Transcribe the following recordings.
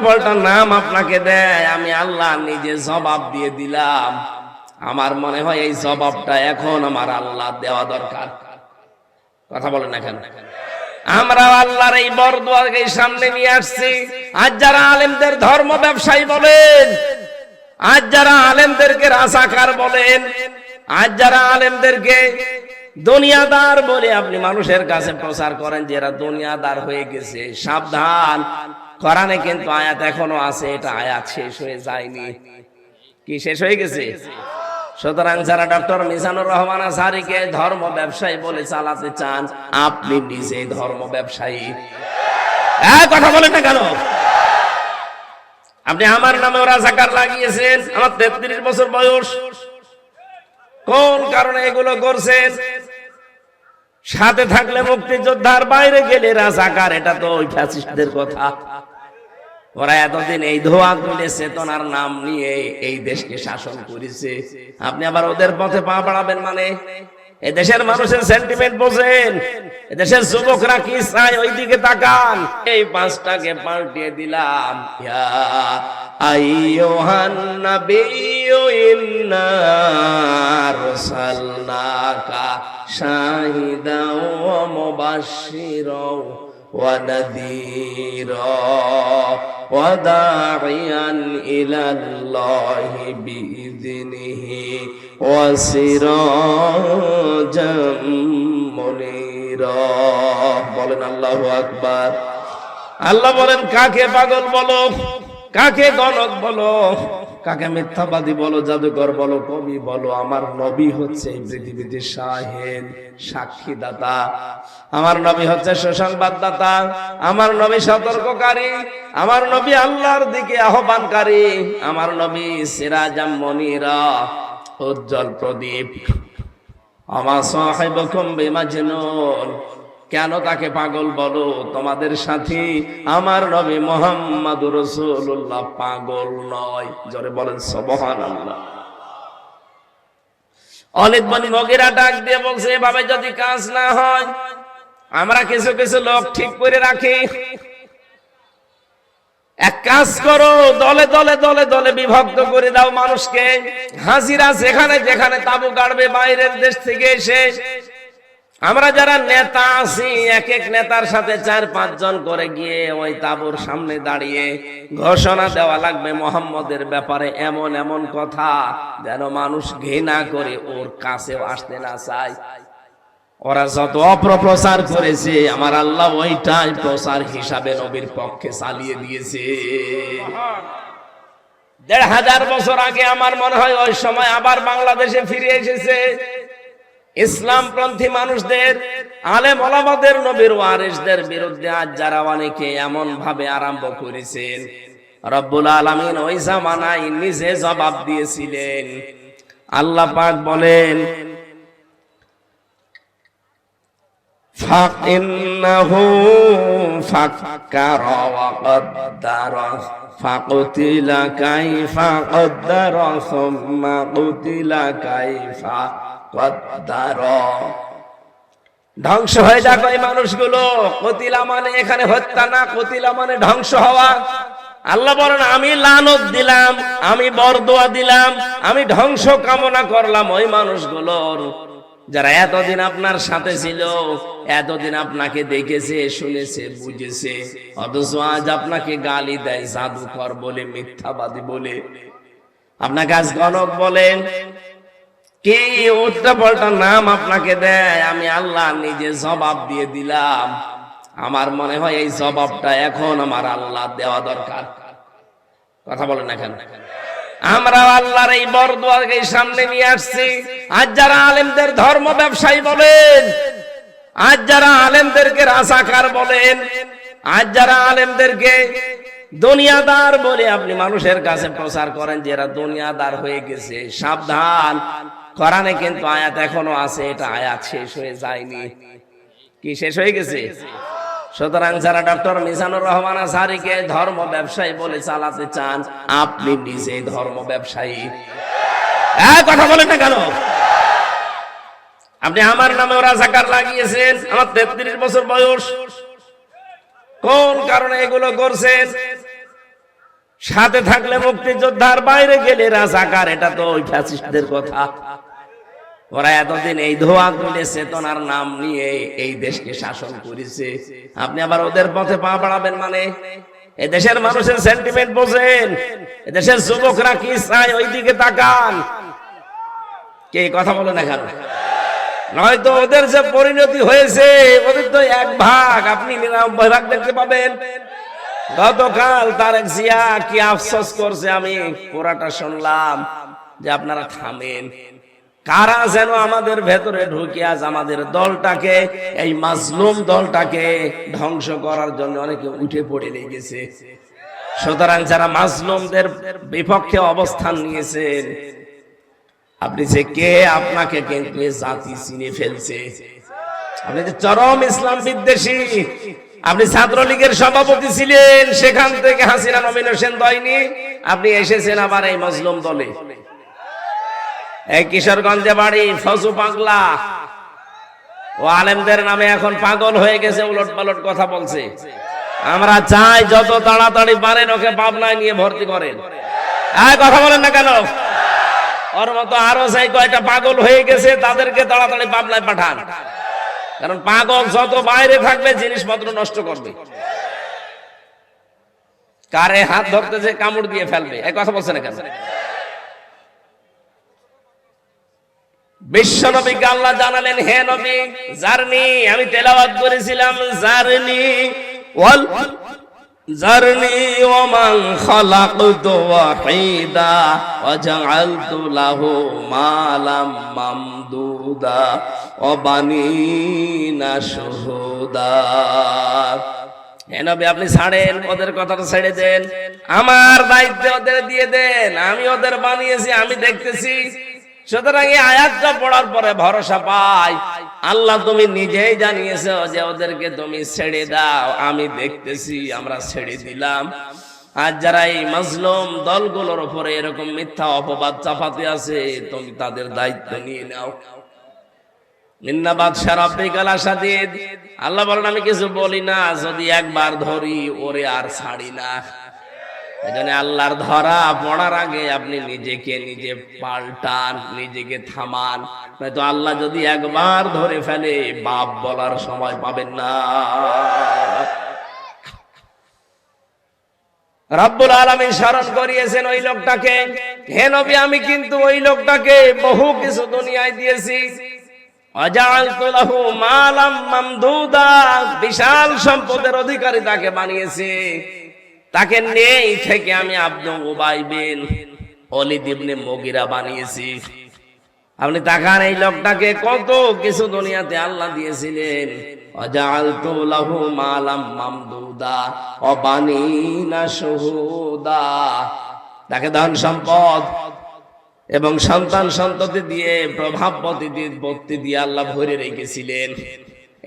পাল্টা নাম আপনাকে দেয়, আমি আল্লাহ নিজে জবাব দিয়ে দিলাম। আমার মনে হয় এই জবাবটা এখন আমার আল্লাহ দেওয়া দরকার। কথা বলেন না কেন? আমরা আল্লাহর এই বরদুয়াকে সামনে নিয়ে আসছি। আজ যারা আলেমদের ধর্ম ব্যবসায়ী বলেন, আজ যারা আলেমদেরকে রাজাকার বলেন, আজ যারা আলেমদেরকে দুনিয়াদার বলে আপনি মানুষের কাছে প্রচার করেন যে এরা দুনিয়াদার হয়ে গেছে, সাবধান। কোরআনে কিন্তু আয়াত এখনো আছে, এটা আয়াত শেষ হয়ে যায়নি। কি শেষ হয়ে গেছে? সুতরাং যারা ডক্টর মিজানুর রহমান আজহারীকে ধর্ম ব্যবসায়ী বলে চালাতে চান, আপনি নিজে ধর্ম ব্যবসায়ী। কথা বলেন না কেন? আপনি আমার নামে রাজাকার লাগিয়েছেন, আমার 33 বছর বয়স। কোন কারণে এগুলো করছেন? সাথে থাকলে মুক্তিযোদ্ধার, বাইরে গেলে রাজাকার। এটা তো ওই ফ্যাসিস্টদের কথা। ওরা এতদিন এই ধোয়া তুলে চেতনার নাম নিয়ে এই দেশকে শাসন করেছে। আপনি আবার ওদের পথে পা বাড়াবেন মানে? এদেশের মানুষের সেন্টিমেন্ট বোঝেন, এদেশের যুবকরা কি চায় ওই দিকে তাকান। এই পাঁচটাকে পাল্টিয়ে দিলাম। ইয়া আইয়ুহান নাবিয়্যু ইন্না আরসালনাকা শাহিদাও ওয়া মুবাশশিরাও ওয়া নাযীরা ওয়া দাঈয়ান ইলাল্লাহি বিইযনিহি ওয়া সিরাজাম মুনীরা। বলেন আল্লাহু আকবার। আল্লাহ বলেন, কাকে পাগল বলো, কাকে গণক বলো, কাকে মিথ্যাবাদী বলো, জাদুকর বলো, কবি বলো, আমার নবী হচ্ছে এই পৃথিবীতে শাহিদ, সাক্ষীদাতা। আমার নবী হচ্ছে সুসংবাদদাতা, আমার নবী সতর্ককারী, আমার নবী আল্লাহর দিকে আহ্বানকারী, আমার নবী সিরাজাম মুনীরা, উজ্জ্বল প্রদীপ। আমা সাহিবুকুম বিমাজনুন। কেন তাকে পাগল বলো? তোমাদের সাথী আমার নবী মুহাম্মদুর রাসূলুল্লাহ পাগল নয়। জোরে বলেন সুবহানাল্লাহ। অলিদ বিন মুগীরা ডাক দিয়ে বলছে, এভাবে যদি কাজ না হয়, আমরা কিছু কিছু লোক ঠিক করে রাখি। এক কাজ করো, দলে দলে দলে দলে বিভক্ত করে দাও মানুষকে। হাজিরা যেখানে যেখানে তাবু গাড়বে বাইরের দেশ থেকে এসে, আমরা যারা নেতা আছি এক এক নেতার সাথে 4-5 জন করে গিয়ে ওই তাবুর সামনে দাঁড়িয়ে ঘোষণা দেওয়া লাগবে মুহাম্মদের ব্যাপারে এমন এমন কথা যেন মানুষ ঘৃণা করে ওর কাছেও আসতে না চায়। ওরা যত অপপ্রচার করেছে, আমার আল্লাহ ওইটাই প্রচার হিসাবে নবীর পক্ষে চালিয়ে দিয়েছে। 1500 বছর আগে আমার মনে হয় ওই সময় আবার বাংলাদেশে ফিরে এসেছে ইসলামপন্থী মানুষদের, আলেম ওলামাদের, নবীর ওয়ারিসদের বিরুদ্ধে আজ যারা অনেকে এমন ভাবে আরম্ভ করেছেন, রব্বুল আলামিন ওই জামানায় নিজে জবাব দিয়েছিলেন। আল্লাহ পাক বলেন, ফাইন্নাহু ফাক্কারা ওয়া কদ্দারা ফাকুতিলা কাইফা কদ্দারা সুম্মা কুতিলা কাইফা কদ্দারা। ধ্বংস হয়ে যাক এই মানুষগুলো। কতিলা মানে এখানে হত্যা না, কতিলা মানে ধ্বংস হওয়া। আল্লাহ বলেন, আমি লানত দিলাম, আমি বরদোয়া দিলাম, আমি ধ্বংস কামনা করলাম ওই মানুষগুলোর যারা এতদিন আপনার সাথে ছিল, এতদিন আপনাকে দেখেছে, শুনেছে, বুঝেছে, অথচ আজ আপনাকে গালি দেয় জাদুকর বলে, মিথ্যাবাদী বলে, আপনাকে আজ গণক বলেন, কি উল্টা পাল্টা নাম আপনাকে দেয়। আমি আল্লাহ নিজে জবাব দিয়ে দিলাম। আমার মনে হয় এই জবাবটা এখন আমার আল্লাহ দেওয়া দরকার। কথা বলেন না কেন? আমরা আল্লাহর এই বরদুয়াকে সামনে নিয়ে আসছি। আজ যারা আলেমদের ধর্ম ব্যবসায়ী বলেন, আজ যারা আলেমদেরকে রাজাকার বলেন, আজ যারা আলেমদেরকে দুনিয়াদার বলে আপনি মানুষের কাছে প্রচার করেন যে এরা দুনিয়াদার হয়ে গেছে, সাবধান। কোরআনে কিন্তু আয়াত এখনো আছে, এটা আয়াত শেষ হয়ে যায়নি। কি শেষ হয়ে গেছে? সুতরাং যারা ডক্টর মিজানুর রহমান আজহারীকে ধর্ম ব্যবসায়ী বলে চালাতে চান, আপনি নিজে ধর্ম ব্যবসায়ী। কথা বলেন না কেন? আপনি আমার নামে রাজাকার লাগিয়েছেন, আমার 33 বছর বয়স। কোন কারণে এগুলো করছেন? সাথে থাকলে মুক্তিযোদ্ধার, বাইরে গেলে রাজাকার। এটা তো ওই ফ্যাসিস্টদের কথা। ওরা এতদিন এই ধোয়া তুলে চেতনার নাম নিয়ে এই দেশকে শাসন করেছে। আপনি আবার ওদের পথে পা বাড়াবেন মানে? এই দেশের মানুষের সেন্টিমেন্ট বোঝেন, এই দেশের যুবকরা কি চায় ওই দিকে তাকান। কে কথা বলে না কেন? নয়তো ওদের যে পরিণতি হয়েছে, ওদের তো 1 ভাগ, আপনি 99 ভাগ দেখতে পাবেন। গতকাল তারেক জিয়া কি আফসোস করছে, আমি পুরাটা শুনলাম, যে আপনারা থামেন। কারা যেন আমাদের ভেতরে ঢুকে আজ আমাদের দলটাকে, এই মাজলুম দলটাকে ধ্বংস করার জন্য অনেকে উঠে পড়ে লেগেছে। সুতরাং যারা মাজলুমদের বিপক্ষে অবস্থান নিয়েছেন, আপনি যে কে, আপনাকে কিন্তু জাতি চিনে ফেলছে। আপনি যে চরম ইসলাম বিদ্বেষী। আপনি ছাত্রলীগের সভাপতি ছিলেন, সেখান থেকে হাসিনা নমিনেশন দেয়নি, আপনি এসেছেন আবার এই মাজলুম দলে। এই কিশোরগঞ্জে বাড়ি, ফজু পাগলা, ও আলেমদের নামে এখন পাগল হয়ে গেছে, উলট পালট কথা বলছে। আমরা চাই যত তাড়াতাড়ি পারেন ওকে পাবনায় নিয়ে ভর্তি করেন। কথা বলেন না কেন? ওর মতো আরো চাই কয়টা পাগল হয়ে গেছে, তাদেরকে তাড়াতাড়ি পাবনায় পাঠান। কারণ পাগল যত বাইরে থাকবে জিনিসপত্র নষ্ট করবে। কারে হাত ধরতে যে কামড় দিয়ে ফেলবে, এই কথা বলছে না কেন? বিশ্বনবীকে আল্লাহ জানালেন, হে নবী, জারনি, আমি তেলাওয়াত করেছিলাম, জারনি ওয়াল জারনি ওয়া মান খালাকতু ওয়াহিদা ওয়া জাআলতু লাহু মালাম মামদুদা ওয়া বানিনা শুহুদা। হে নবী, আপনি ছাড়েন, ওদের কথাটা ছেড়ে দেন, আমার দায়িত্ব ওদের দিয়ে দেন। আমি ওদের বানিয়েছি, আমি দেখতেছি। সুতরাং এই আয়াতটা পড়ার পরে ভরসা পাই, আল্লাহ তুমি নিজেই জানিয়েছো যে ওদেরকে তুমি ছেড়ে দাও, আমি দেখতেছি, আমরা ছেড়ে দিলাম। আর যারা এই মাজলুম দলগুলোর উপরে এরকম মিথ্যা অপবাদ চাপাতে আছে, তুমি তাদের দায়িত্ব নিয়ে নাও। আল্লাহ বলেন, আমি কিছু বলি না, যদি একবার ধরি ওরে আর ছাড়ি না। এজন্য আল্লাহর ধরা পড়ার আগে আপনি নিজেকে নিজে পাল্টান, নিজেকে থামান, নয়তো আল্লাহ যদি একবার ধরে ফেলে বাপ বলার সময় পাবেন না। রব্বুল আলামিন স্মরণ করিয়েছেন ওই লোকটাকে, হে নবী, আমি কিন্তু ওই লোকটাকে বহু কিছু দুনিয়ায় দিয়েছি। ওয়াজআলতু লাহু মালাম মামদুদা, বিশাল সম্পদের অধিকারী তাকে বানিয়েছি। তাকে নেই থেকে আমি আব্দুল উবাই বিন ওলীদ ইবনে মুগীরা বানিয়েছি। আপনি তাকান, এই লোকটাকে কত কিছু দুনিয়াতে আল্লাহ দিয়েছিলেন। ওয়াজআলতু লাহু মালাম মামদুদা ওয়া বানিনা শুহুদা, তাকে ধন সম্পদ এবং সন্তান সন্ততি দিয়ে, প্রভাব প্রতিপত্তি দিয়ে আল্লাহ ভরে রেখেছিলেন।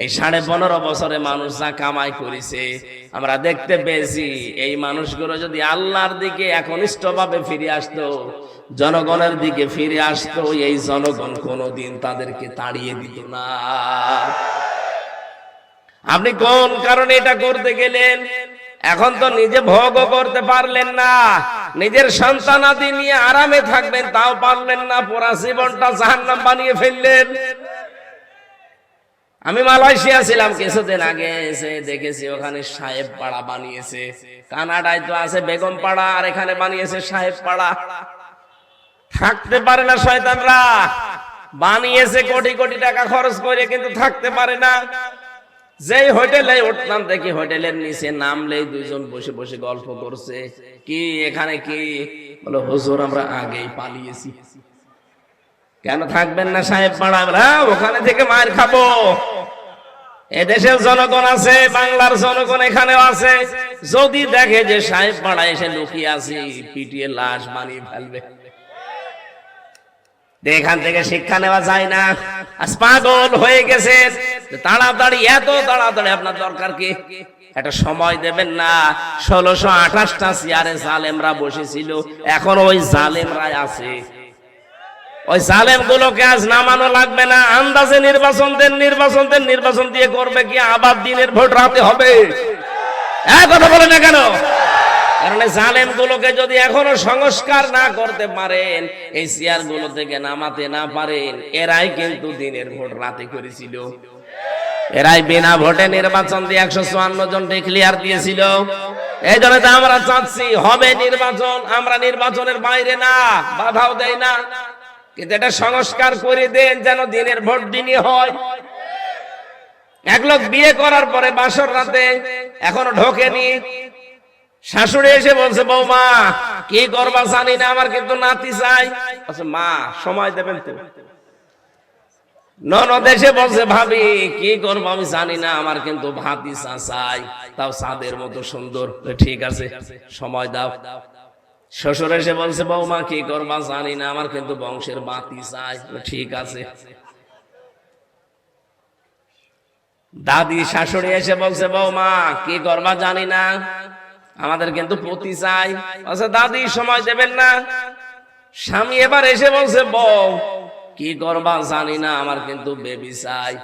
এই 15.5 বছরে মানুষ যা কামাই করেছে আমরা দেখতে পেয়েছি। এই মানুষগুলো যদি আল্লাহর দিকে একনিষ্ঠভাবে ফিরে আসতো, জনগণের দিকে ফিরে আসতো, এই জনগণ কোনোদিন তাদেরকে তাড়িয়ে দিত না। আপনি কোন কারণে এটা করতে গেলেন? এখন তো নিজে ভোগও করতে পারলেন না, নিজের সন্তানাদি নিয়ে আরামে থাকবেন তাও পারলেন না, পুরা জীবনটা জাহান্নাম বানিয়ে ফেললেন। আমি মালয়েশিয়া ছিলাম কিছুদিন আগে, এসে দেখেছি ওখানে সাহেব পাড়া বানিয়েছে। কানাডায় তো আছে বেগম পাড়া, আর এখানে বানিয়েছে সাহেব পাড়া। থাকতে পারে না শয়তানরা, বানিয়েছে কোটি কোটি টাকা খরচ করে, কিন্তু থাকতে পারে না। যেই হোটেলে উঠলাম দেখি হোটেলের নিচে নামলেই দুইজন বসে বসে গল্প করছে। কি এখানে কি? বলে হুজুর আমরা আগেই পালিয়েছি। কেন থাকবেন না সাহেব পাড়া? আমরা ওখানে থেকে মার খাবো। এদেশের জনগণ আছে, বাংলার জনগণ এখানেও আছে, যদি দেখে যে সাহেব পাড়া এসে লুকিয়ে আছি, পিটিয়ে লাশ বানিয়ে ফেলবে। এখান থেকে শিক্ষা নেওয়া যায় না। আজ পাগল হয়ে গেছে, তাড়াতাড়ি, এত তাড়াতাড়ি আপনার দরকার কি? একটা সময় দেবেন না। 1628টা চেয়ারে জালেমরা বসেছিল, এখন ওই জালেমরাই আছে। ওই জালেম গুলোকে আজ নামানো লাগবে না। আন্দাজে নির্বাচন দেন, নির্বাচন দিয়ে করবে কি? আবার দিনের ভোট রাতে হবে। কথা বলে না কেন? কারণ জালেম গুলোকে যদি এখনো সংস্কার না করতে পারেন, এই চেয়ার গুলো থেকে নামাতে না পারেন, এরাই কিন্তু দিনের ভোট রাতে করেছিল। এরাই বিনা ভোটে নির্বাচন দিয়ে 154 জন ডিক্লিয়ার দিয়েছিল। এই জন্য তো আমরা চাচ্ছি হবে নির্বাচন, আমরা নির্বাচনের বাইরে না, বাধাও দেয় না, কিন্তু এটা সংস্কার করে দেন যেন দিনের ভোট দিনই হয়। এক লোক বিয়ে করার পরে বাসর রাতে এখনো ঢোকেনি, শাশুড়ি এসে বলছে বৌমা কি করবা জানি না, আমার কিন্তু নাতি চাই। মা সময় দেবেন তো। ননদ এসে বলছে ভাবি কি করবো আমি জানি না, আমার কিন্তু ভাতিজা চাই, তাও চাঁদের মতো সুন্দর। ঠিক আছে সময় দাও। শ্বশুর এসে বলছে বৌমা কি করবা জানি না, আমার কিন্তু বংশের বাতি চাই। ঠিক আছে। দাদি শাশুড়ি এসে বলছে বৌমা কি করবা জানি না, আমাদের কিন্তু পতি চাই। আচ্ছা দাদি সময় দেবেন না। স্বামী এবার এসে বলছে বউ কি করবা জানি না, আমার কিন্তু বেবি চাই।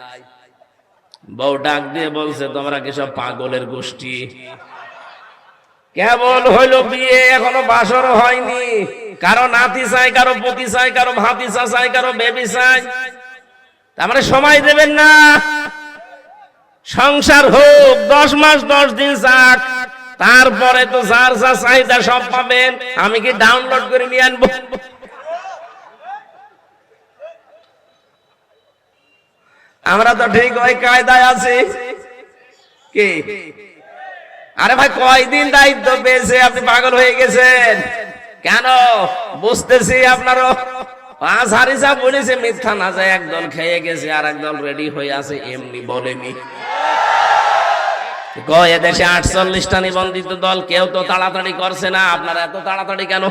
বউ ডাক দিয়ে বলছে তোমরা কি সব পাগলের গোষ্ঠী? কেবল হইলো বিয়ে, এখনো বাসরও হয়নি, কারো নাতি চাই, কারো পতি চাই, কারো ভাতিজা চাই, কারো বেবি চাই। তার মানে সময় দেবেন না। সংসার হোক 10 মাস 10 দিন যাক, তারপরে তো যার যা চাহিদা সব পাবেন। আমি কি ডাউনলোড করে নিয়ে আনবো? আমরা তো ঠিক ওই কায়দায় আছি কি? আরে ভাই কয়দিন দায়িত্ব পেয়েছে, আপনি পাগল হয়ে গেছেন কেন? বুঝতেছি আপনারও আজহারি সাহেব বলেছে মিথ্যা না যায়, একদল খেয়ে গেছে আর একদল রেডি হয়ে আছে, এমনি বলেনি। এদেশে 48টা নিবন্ধিত দল, কেউ তো তাড়াতাড়ি করছে না। আপনারা এত তাড়াতাড়ি কেন?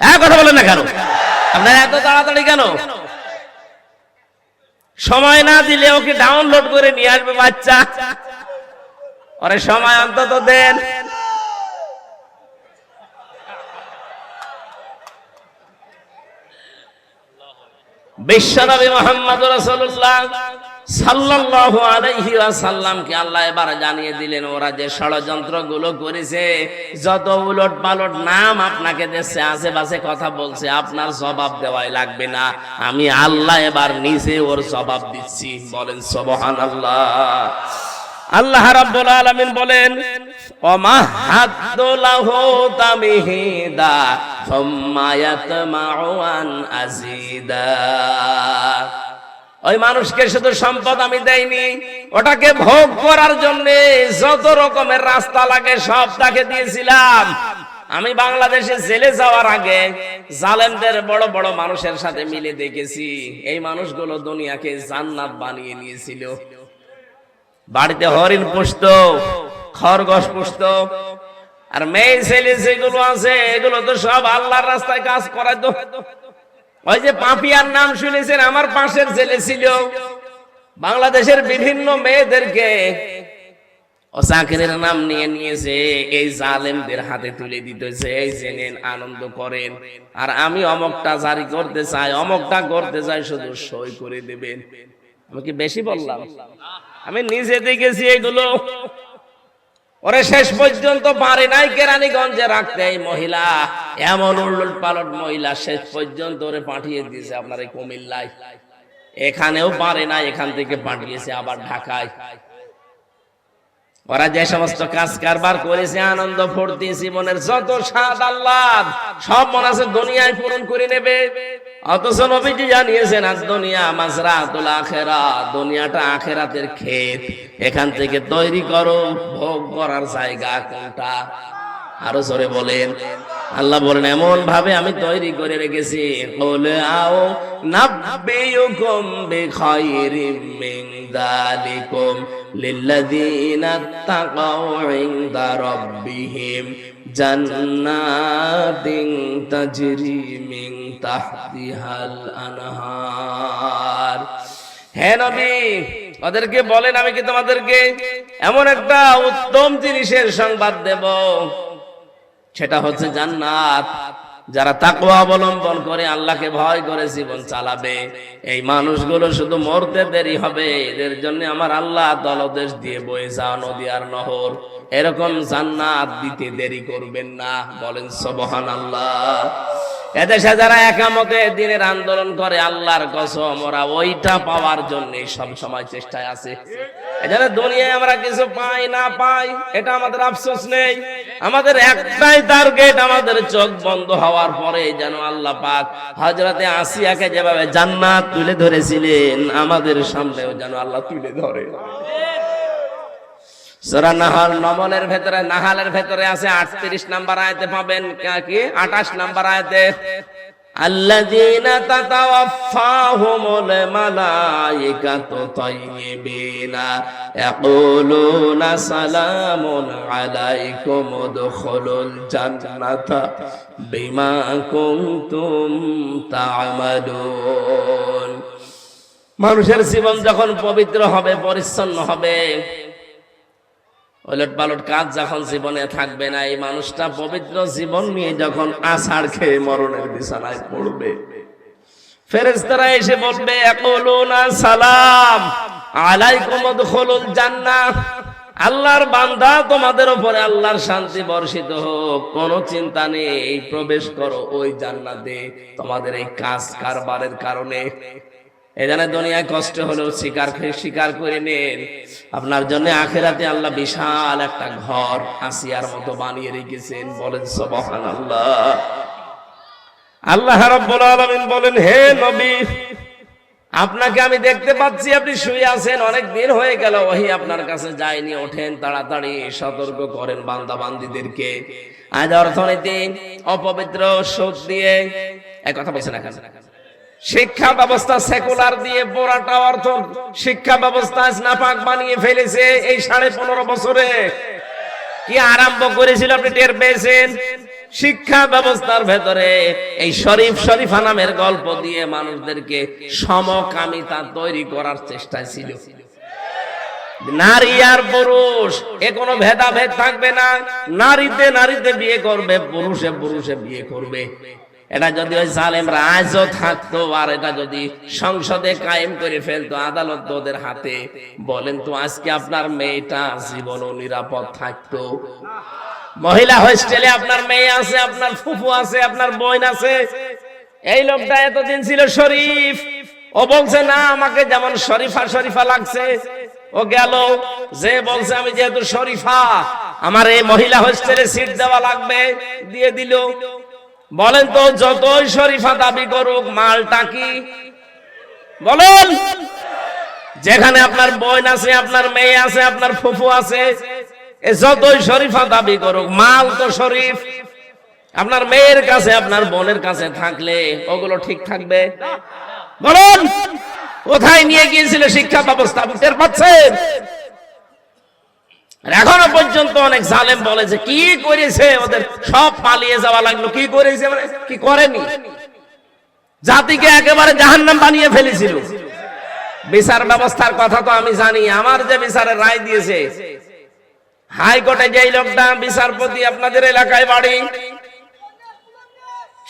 হ্যাঁ কথা বলেন না কেন? আপনারা এত তাড়াতাড়ি কেন? সময় না দিলে ওকে ডাউনলোড করে নিয়ে আসবে বাচ্চা। ওরে সময় অন্তত দেন। বিশ্বনবী মুহাম্মদ রাসূলুল্লাহ সাল্লাল্লাহু আলাইহি ওয়াসাল্লামকে আল্লাহ এবার জানিয়ে দিলেন ওরা যে ষড়যন্ত্র গুলো করেছে, যত উলট পালট নাম আপনাকে দিচ্ছে, আশেপাশে কথা বলছে, আপনার জবাব দেওয়াই লাগবে না, আমি আল্লাহ এবার নিজে ওর জবাব দিচ্ছি। বলেন সুবহানাল্লাহ। আল্লাহ রাব্বুল আলামিন বলেন ওমাহাদু লাহু তামহিদা সুম্মা ইয়াতমাউ আন আযীদা। ওই মানুষকে শুধু সম্পদ আমি দেইনি, ওটাকে ভোগ করার জন্য যত রকমের রাস্তা লাগে সব তাকে দিয়েছিলাম। আমি বাংলাদেশে জেলে যাওয়ার আগে জালেমদের বড় বড় মানুষের সাথে মিলে দেখেছি, এই মানুষগুলো দুনিয়াকে জান্নাত বানিয়ে নিয়েছিল। বাড়িতে হরিণ পুষত, খরগোশ পুষত, আর মেয়ে ছেলে যেগুলো আছে এগুলো তো সব আল্লাহর রাস্তায় কাজ করাতো। ওই যে পাপিয়ার নাম শুনেছেন, আমার পাশের ছেলে ছিল, বাংলাদেশের বিভিন্ন মেয়েদেরকে ও চাকরির নাম নিয়ে নিয়েছে, এই জালেমদের হাতে তুলে দিতেছে, এই জেনেন আনন্দ করেন, আর আমি অমকটা জারি করতে চাই, অমকটা করতে চাই, শুধু সই করে দেবেন। আমি কি বেশি বললাম? আমি নিজে দেখেছি এগুলো। ওরে শেষ পর্যন্ত পারে নাই কেরানীগঞ্জে রাখতে, এই মহিলা এমন উল্লট পালট মহিলা, শেষ পর্যন্ত ওরে পাঠিয়ে দিয়েছে আপনার এই কুমিল্লায়। এখানেও পারে না, এখান থেকে পাঠিয়েছে আবার ঢাকায়। ওরা যে সমস্ত কাজ কারবার করেছে, আনন্দ ফুর্তি, জীবনের যত স্বাদ আহ্লাদ সব মনে আছে দুনিয়ায় পূরণ করে নেবে। অথচ নবীজি জানিয়েছেন আজ দুনিয়া মাজরাতুল আখিরাহ, দুনিয়াটা আখিরাতের ক্ষেত, এখান থেকে তৈরি করো ভোগ করার জায়গা কোনটা? আরো জোরে বলেন। আল্লাহ বলেন এমন ভাবে আমি তৈরি করে রেখেছি, কুল আও নাব্বিয়ুকুম বিখায়রিম মিন যালিকুম লিল্লাযীনা তাকাউ ইনদা রাব্বিহিম জান্নাতিন তাজরি মিন তাহতিহাল আনহার। হে নবী, ওদেরকে বলেন আমি কি তোমাদেরকে এমন একটা উত্তম জিনিসের সংবাদ দেব, সেটা হচ্ছে জান্নাত, যারা তাকওয়া অবলম্বন করে আল্লাহকে ভয় করে জীবন চালাবে, এই মানুষগুলো শুধু মরতে দেরি হবে। এদের জন্য আমার আল্লাহ দলদেশ দিয়ে বয়ে যাওয়া নদী আর নহর, এরকম জান্নাত দিতে দেরি করবেন না। বলেন সুবহানাল্লাহ। এদেশে যারা একামতে দিনের আন্দোলন করে, আল্লাহর কসম ওরা ওইটা পাওয়ার জন্য সব সময় চেষ্টায় আছে। এখানে দুনিয়ায় আমরা কিছু পাই না পাই এটা আমাদের আফসোস নেই, আমাদের একটাই টার্গেট, আমাদের চোখ বন্ধ হওয়ার পরে যেন আল্লাহ পাক হযরতে আসিয়াকে যেভাবে জান্নাত তুলে ধরেছিলেন, আমাদের সামনেও যেন আল্লাহ তুলে ধরে। সূরা নাহলের ভেতরে আছে 38 নাম্বার আয়াতে পাবেন, কি 28 নাম্বার আয়াতে, আল্লাযীনা তাতাওয়াফাহুমুল মালায়েকাতু তাইয়্যিবিনা ইয়াকুলুনা সালামুন আলাইকুম উদখুলুল জান্নাতা বিমা কুনতুম তা'মালুন। মানুষের জীবন যখন পবিত্র হবে, পরিচ্ছন্ন হবে, ওলট পালট কাজ যখন জীবনে থাকবে না, এই মানুষটা পবিত্র জীবন নিয়ে যখন আছাড় খেয়ে মরণের বিছানায় পড়বে, ফেরেশতারা এসে বলবে ইয়াকুলুনা সালাম আলাইকুম উদখুলুল জান্নাহ, আল্লাহর বান্দা তোমাদের উপরে আল্লাহর শান্তি বর্ষিত হোক, কোনো চিন্তা নেই, প্রবেশ করো ওই জান্নাতে তোমাদের এই কাজ কারবারের কারণে। এখানে দুনিয়ায় কষ্ট হলেও স্বীকার করে নেন, আপনার জন্য আখিরাতে আল্লাহ বিশাল একটা ঘর আসিয়ার মতো বানিয়ে রেখেছেন। বলেন সুবহানাল্লাহ। আল্লাহ রাব্বুল আলামিন বলেন, হে নবী, আপনাকে আমি দেখতে পাচ্ছি আপনি শুয়ে আছেন, অনেক দিন হয়ে গেল ওহী আপনার কাছে যায়নি, ওঠেন তাড়াতাড়ি, সতর্ক করেন বান্দা বান্দীদেরকে। আজ অর্থনীতি অপবিত্র সুদ দিয়ে, এক কথা বলছেন না, শিক্ষা ব্যবস্থা সেকুলার দিয়ে পুরাটা অর্থ শিক্ষা ব্যবস্থা নাপাক বানিয়ে ফেলেছে। এই 15.5 বছরে কি আরম্ভ করেছিল আপনি টের পেয়েছেন? শিক্ষা ব্যবস্থার ভেতরে এই শরীফা নামের গল্প দিয়ে মানুষদেরকে সমকামিতা তৈরি করার চেষ্টা ছিল। নারী আর পুরুষ এ কোনো ভেদাভেদ থাকবে না, নারীতে বিয়ে করবে, পুরুষে বিয়ে করবে। এটা যদি ওই জালেমরা আজও থাকতো, আর এটা যদি সংসদে কায়েম করে ফেলতো, আদালত ওদের হাতে, বলেন তো আজকে আপনার মেয়েটা জীবনও নিরাপদ থাকতো? মহিলা হোস্টেলে আপনার মেয়ে আছে, আপনার ফুফু আছে, আপনার বোন আছে। এই লোকটা এতদিন ছিল শরীফ, ও বলছে না আমাকে যেমন শরীফা লাগছে, ও গেল যে বলছে আমি যেহেতু শরীফা আমার এই মহিলা হোস্টেলে সিট দেওয়া লাগবে, দিয়ে দিল। বলেন তো যতই শরীফা দাবি করুক মালটা কি? বলেন, যেখানে আপনার বোন আছে, আপনার মেয়ে আছে, আপনার ফুফু আছে, যতই শরীফা দাবি করুক মাল তো শরীফ। আপনার মেয়ের কাছে, আপনার বোনের কাছে থাকলে ওগুলো ঠিক থাকবে? বলুন, কোথায় নিয়ে গিয়েছিল শিক্ষা ব্যবস্থা? টের পাচ্ছেন? এখনো পর্যন্ত অনেক জালেম বলে যে কি করেছে, ওদের সব পালিয়ে যাওয়া লাগলো। কি করেছে মানে কি করেনি, জাতিকে একেবারে জাহান্নাম বানিয়ে ফেলেছিল। বিচার ব্যবস্থার কথা তো আমি জানি, আমার যে বিচারের রায় দিয়েছে হাইকোর্টে, যেই লোকটা বিচারপতি আপনাদের এলাকায় বাড়ি,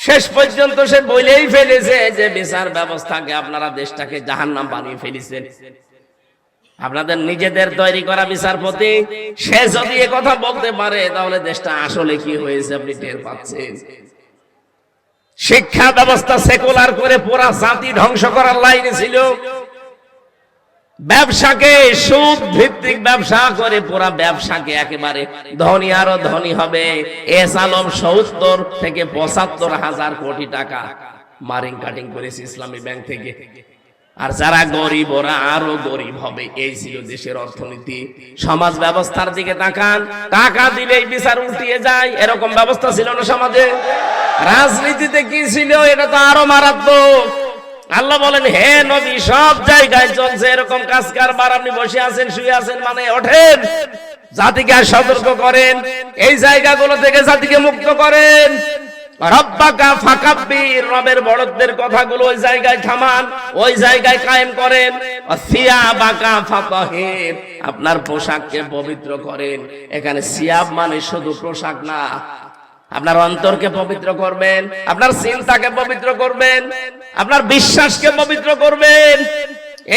শেষ পর্যন্ত সে বলেই ফেলেছে যে বিচার ব্যবস্থাকে আপনারা দেশটাকে জাহান্নাম বানিয়ে ফেলেছেন। আপনাদের নিজেদের তৈরি করা বিচারপতি সে যদি এ কথা বলতে পারে, তাহলে দেশটা আসলে কি হয়েছে আপনি টের পাচ্ছেন। শিক্ষা ব্যবস্থা সেকুলার করে পুরা জাতি ধ্বংস করার লাইনে ছিল। ব্যবসাকে সুদ ভিত্তিক ব্যবসা করে পুরা ব্যবসাকে একেবারে ধনী আরো ধনী হবে। এস আলম 70 থেকে 75 হাজার কোটি টাকা মারিং কাটিং করেছে ইসলামী ব্যাংক থেকে। আর যারা গরিব ওরা আরো গরিব হবে। এই ছিল দেশের অর্থনীতি। সমাজ ব্যবস্থার দিকে তাকান, টাকা দিলেই বিচার উল্টিয়ে যায়, এরকম ব্যবস্থা ছিল না সমাজে। রাজনীতিতে কি ছিল, এটা তো আরো মারাত্মক। আল্লাহ বলেন, হে নবী, সব জায়গায় চলছে এরকম কাজ কারবার, আপনি বসে আছেন, শুয়ে আছেন, মানে ওঠেন, জাতিকে সতর্ক করেন, এই জায়গাগুলো থেকে জাতিকে মুক্ত করেন। রব্বাকা ফাকাব্বির, রবের বড়ত্বের কথাগুলো ওই জায়গায় থামান, ওই জায়গায় কায়েম করেন। সিয়াবাকা ফাতাহির, আপনার পোশাককে পবিত্র করেন। এখানে সিয়াব মানে শুধু পোশাক না, আপনার অন্তরকে পবিত্র করবেন, আপনার চিন্তাকে পবিত্র করবেন, আপনার বিশ্বাসকে পবিত্র করবেন।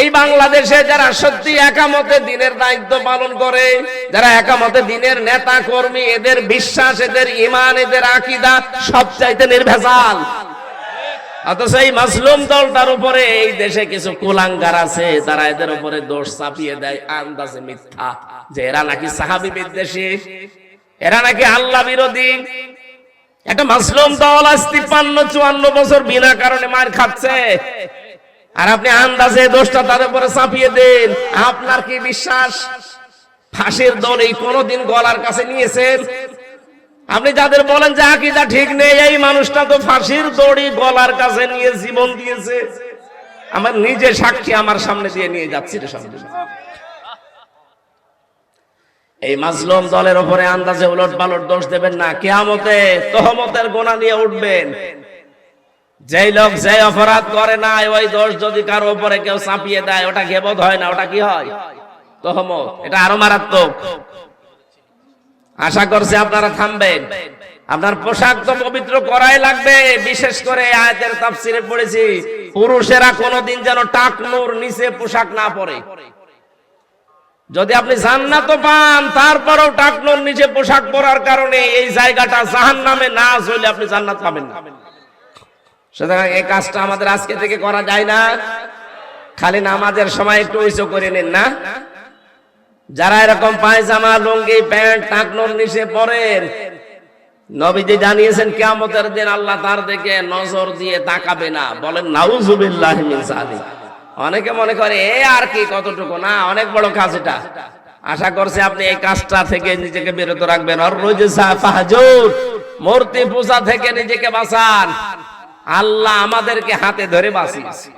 এই বাংলাদেশে যারা সত্যি একামতে দিনের দায়িত্ব পালন করে, যারা একামতে দিনের নেতা কর্মী, এদের বিশ্বাস, এদের ঈমান, এদের আকীদা সবচাইতে নির্ভেজাল। অথচ এই মাসলুম দলটার উপরে এই দেশে কিছু কুলাঙ্গার আছে, তারা এদের উপরে দোষ চাপিয়ে দেয় আন্দাজে মিথ্যা, যে এরা নাকি সাহাবী বিদ্বেষী, এরা নাকি আল্লাহ বিরোধী। একটা মাসলুম দল আজ 53-54 বছর বিনা কারণে মার খাচ্ছে, আর আপনি আন্দাজে দোষটা তাদের উপরে চাপিয়ে দেন। আপনার কি বিশ্বাস ফাঁসির দড়ি কোনোদিন গলার কাছে নিয়েছেন? আপনি যাদের বলেন যে আকীদা ঠিক নেই, এই মানুষটা তো ফাঁসির দড়ি গলার কাছে নিয়ে জীবন দিয়েছে। আমার নিজে সাক্ষী, আমার সামনে দিয়ে নিয়ে যাচ্ছি রে সামনে। এই মাজলুম দলের উপরে আন্দাজে উলট পালট দোষ দেবেন না। কিয়ামতে তহমতের গোনা নিয়ে উঠবেন। যেই লোক যে অপরাধ করে না, ওই দোষ যদি কারো উপরে কেউ চাপিয়ে দেয়, ওটা গীবত হয় না, ওটা কি হয়? তহমত। এটা আরো মারাত্মক। আশা করছি আপনারা থামবেন। আপনার পোশাক তো পবিত্র করাই লাগবে। বিশেষ করে আয়াতের তাফসিরে পড়েছি, পুরুষেরা কোনোদিন যেন টাকনুর নিচে পোশাক না পরে। যদি আপনি জান্নাত পান, তারপরেও টাকনুর নিচে পোশাক পরার কারণে এই জায়গাটা জাহান্নামে না চলে আপনি জান্নাত পাবেন না। সুতরাং এই কাজটা আমাদের আজকে থেকে করা যায় না। খালি নামাজের সময় একটু উঁচু করে নিন না। যারা এরকম পায়জামা, লুঙ্গি, প্যান্ট টাকনুর নিচে পরেন, নবীজি জানিয়েছেন কিয়ামতের দিন আল্লাহ তার দিকে নজর দিয়ে তাকাবে না। বলেন নাউজুবিল্লাহি মিন যালিক। অনেকে মনে করে এ আর কি, কতটুকু না, অনেক বড় কাজ এটা। আশা করছি আপনি এই কাজটা থেকে নিজেকে বিরত রাখবেন। আর রুজসা ফাহজুর, মূর্তি পূজা থেকে নিজেকে বাঁচান। আল্লাহ আমাদেরকে হাতে ধরে বাঁচিয়েছে।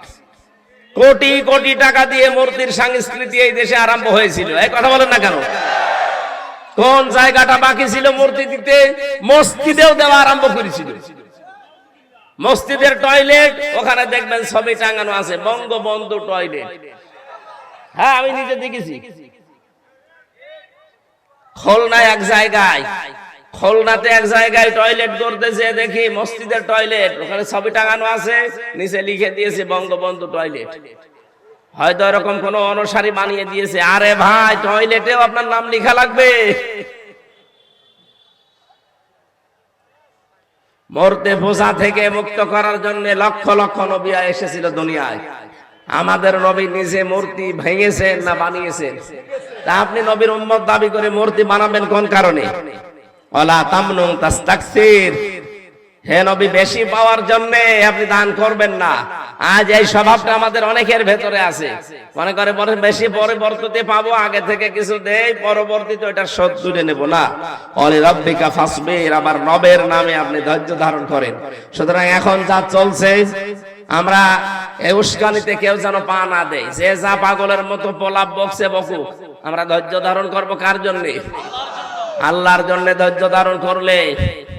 কোটি কোটি টাকা দিয়ে মূর্তির সংস্কৃতি এই দেশে আরম্ভ হয়েছিল। এই কথা বলেন না কেন? কোন জায়গাটা বাকি ছিল মূর্তি দিতে? মসজিদেও দেওয়া আরম্ভ করেছিল। মসজিদের টয়লেট, ওখানে দেখবেন ছবি টাঙানো আছে, বঙ্গবন্ধু টয়লেট। হ্যাঁ, আমি নিজে দেখেছি। খুলনায় এক জায়গায়, খুলনাতে এক জায়গায় টয়লেট করতেছে, দেখি মসজিদের টয়লেট, ওখানে ছবি টাঙানো আছে, নিচে লিখে দিয়েছে বঙ্গবন্ধু টয়লেট। হয়তো এরকম কোন অনুসারী বানিয়ে দিয়েছে। আরে ভাই, টয়লেটেও আপনার নাম লেখা লাগবে? মূর্তি পূজা থেকে মুক্ত করার জন্য লক্ষ লক্ষ নবী এসেছিল দুনিয়ায়। আমাদের নবী নিজে মূর্তি ভেঙেছেন না বানিয়েছেন? তা আপনি নবীর উম্মত দাবি করে মূর্তি বানাবেন কোন কারণে? ওয়ালা তামনুন তাস্তাকসির, হে নবী, বেশি পাওয়ার জন্য আপনি দান করবেন না। আজ এই স্বভাবটা আমাদের অনেকের ভেতরে আছে। মনে করে বেশি পরবর্তীতে পাবো, আগে থেকে কিছু দেই, পরবর্তীতে ওটা শোধ তুলে নেব না। ওয়ালি রাব্বিকা ফাসবির, আবার রবের নামে আপনি ধৈর্য ধারণ করেন। সুতরাং এখন যা চলছে, আমরা এই উস্কানিতে কেউ যেন পা না দেয়। যে যা পাগলের মতো পোলাপ বকছে বকুক, আমরা ধৈর্য ধারণ করব কার জন্যে? আল্লাহর জন্য ধৈর্য ধারণ করলে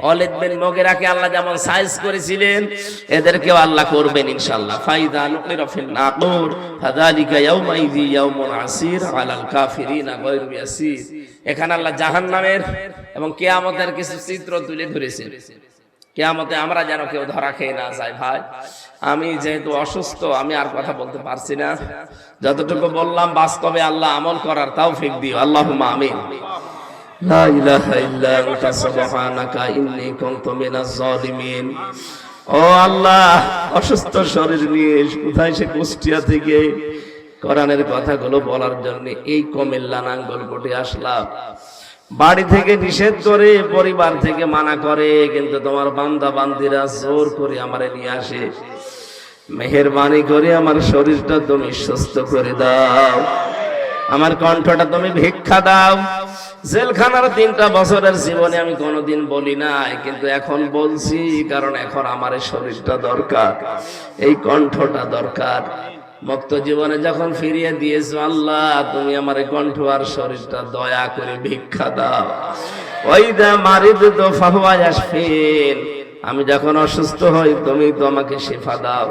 ওয়ালিদ বিন মুগিরাকে আল্লাহ যেমন সাইজ করেছিলেন, এদেরকেও আল্লাহ করবেন ইনশাআল্লাহ। ফাইদা নুকিরা ফিন নাকুর ফাযালিকা ইয়াউমাইযি ইয়াউমুন আসির আলাল কাফিরিনা গায়রু ইয়াসির। এখানে আল্লাহ জাহান্নামের এবং কিয়ামতের কিছু চিত্র তুলে ধরেছেন। কিয়ামতে আমরা যেন কেউ ধরা খেয়ে না যায়। ভাই, আমি যেহেতু অসুস্থ, আমি আর কথা বলতে পারছি না। যতটুকু বললাম বাস্তবে আল্লাহ আমল করার তৌফিক দিও। আল্লাহুম্মা আমিন। লা ইলাহা ইল্লা আনতা সুবহানাকা ইন্নী কুনতু মিনাজ জালিমিন। ও আল্লাহ, অসুস্থ শরীর নিয়ে কোথায় সে কুষ্টিয়া থেকে কোরআনের কথাগুলো বলার জন্য এই কুমিল্লা নাঙ্গলকোটে আসলাম। বাড়ি থেকে নিষেধ করে, পরিবার থেকে মানা করে, কিন্তু তোমার বান্দা বান্দিরা জোর করে আমারে নিয়ে আসে। মেহেরবানি করে আমার শরীরটা তুমি সুস্থ করে দাও, আমার কণ্ঠটা তুমি ভিক্ষা দাও। জেলখানার 3টা বছরের জীবনে আমি কোনোদিন বলি নাই, কিন্তু এখন বলছি, কারণ এখন আমার শরীরটা দরকার, এই কণ্ঠটা দরকার। মুক্ত জীবনে যখন ফিরিয়ে দিয়েছো আল্লাহ, তুমি আমার কণ্ঠ আর শরীরটা দয়া করে ভিক্ষা দাও। ওয়াইদা মারিদতু ফাহুয়া ইয়াশফিন, আমি যখন অসুস্থ হই তুমি তো আমাকে শিফা দাও।